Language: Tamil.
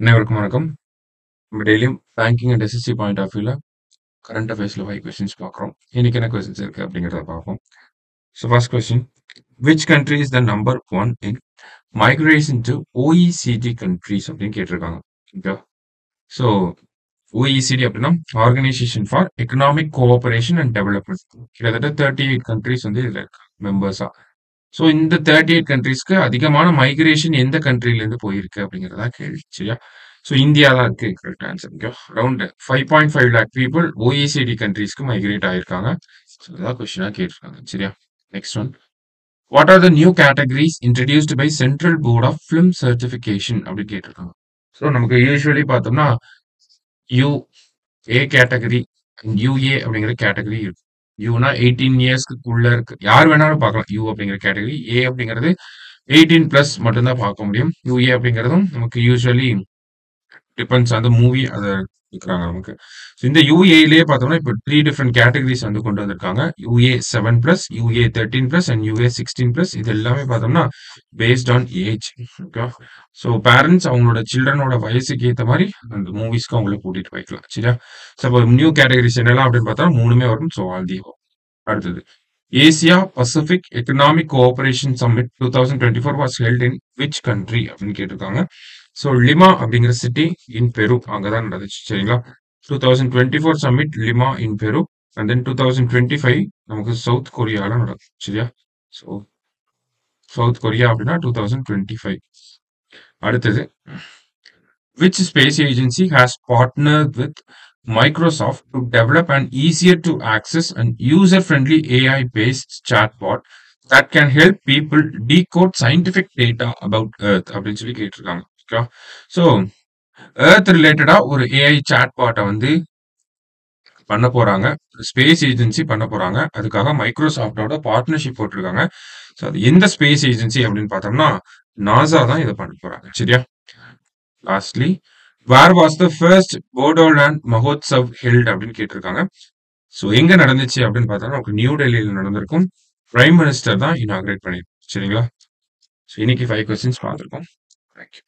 அனைவருக்கும் வணக்கம். நம்ம டெய்லியும் banking and SSC point of வியூல கரண்ட் அஃபேர்ஸ்ல 5 கொஸ்டின்ஸ் பார்க்குறோம். இன்னைக்கு என்ன கொஸ்டின்ஸ் இருக்கு அப்படிங்கிறத பார்ப்போம். So first question, which country is the number one in migration to OECD countries அப்படின்னு கேட்டிருக்காங்க. ஓகே, ஸோ ஓஇசிடி அப்படின்னா organisation for economic cooperation and development. கிட்டத்தட்ட 38 கண்ட்ரிஸ் வந்து இதில் இருக்காங்க மெம்பர்ஸா. ஸோ இந்த 38 கண்ட்ரீஸ்க்கு அதிகமான மைக்ரேஷன் எந்த கண்ட்ரிலேருந்து போயிருக்கு அப்படிங்கிறதா கேள்வி. சரியா? ஸோ இந்தியா தான் இருக்கு correct answer. Okay, around 5.5 lakh people OECD கண்ட்ரீஸ்க்கு மைக்ரேட் ஆயிருக்காங்க. ஸோ இதான் கொஸ்டினாக கேட்டிருக்காங்க. சரியா? Next one, what are the new categories introduced by Central Board of Film Certification அப்படின்னு கேட்டிருக்காங்க. ஸோ நமக்கு யூஸ்வலி பார்த்தோம்னா யூ ஏ கேட்டகரி யூஏ அப்படிங்கிற கேட்டகரி இருக்கு. யூனா 18 இயர்ஸ்க்குள்ள இருக்கு, யார் வேணாலும் பார்க்கலாம். யூ அப்படிங்கிற கேட்டகரி. ஏ அப்படிங்கிறது 18 பிளஸ் மட்டும்தான் பார்க்க முடியும். யூஏ அப்படிங்கிறதும் நமக்கு யூஸ்வலி டிபெண்ட்ஸ் அந்த மூவி அதை இருக்கிறாங்க நமக்கு. ஸோ இந்த யூஏலேயே பார்த்தோம்னா இப்போ 3 டிஃப்ரெண்ட் கேட்டகரிஸ் வந்து கொண்டு வந்திருக்காங்க. UA 7 plus, UA 13 plus and UA 16 plus. இது எல்லாமே பார்த்தோம்னா based on age. Okay, so parents அவங்களோட சில்ட்ரனோட வயசுக்கு ஏற்ற மாதிரி அந்த மூவிஸ்க்கு அவங்கள கூட்டிட்டு போய்க்கலாம். சரியா? ஸோ இப்போ நியூ கேட்டகரிஸ் என்னெல்லாம் அப்படின்னு பார்த்தா 3மே வரும். ஸோ ஆல் தி அடுத்தது, Asia Pacific economic cooperation summit 2024 was held in which country அப்படின்னு கேட்டிருக்காங்க. ஸோ லிமா அப்படிங்கிற சிட்டி இன் பெரு அங்கதான் நடந்துச்சு. சரிங்களா? 2024 சம்மிட் லிமா இன் பெரு அண்ட் தென் 2025 நமக்கு சவுத் கொரியால நடக்கும். சரியா? ஸோ சவுத் கொரியா அப்படின்னா 2025. அடுத்தது, which space agency has partnered with Microsoft to develop an easier to access and user-friendly AI-based chatbot that can help people decode scientific data about Earth அப்படின்னு சொல்லி கேட்டிருக்காங்க. ஓகே, ஸோ எர்த் ரிலேட்டடா ஒரு ஏஐ சாட்பாட்டை வந்து பண்ண போறாங்க. ஸ்பேஸ் ஏஜென்சி பண்ண போறாங்க. அதுக்காக மைக்ரோசாஃப்டோட பார்ட்னர்ஷிப் போட்டிருக்காங்க. ஸோ அது எந்த ஸ்பேஸ் ஏஜென்சி அப்படின்னு பார்த்தோம்னா நாசா தான் இதை பண்ண போறாங்க. சரியா? Lastly, where was the first Bodoland Mahotsav held அப்படின்னு கேட்டிருக்காங்க. ஸோ எங்க நடந்துச்சு அப்படின்னு பார்த்தோம்னா நமக்கு நியூ டெல்லியில் நடந்திருக்கும். பிரைம் மினிஸ்டர் தான் இனாகிரேட் பண்ணிருக்கும். சரிங்களா? ஸோ இன்னைக்கு 5 கொஸ்டின்ஸ் பார்த்துருக்கோம். தேங்க்யூ.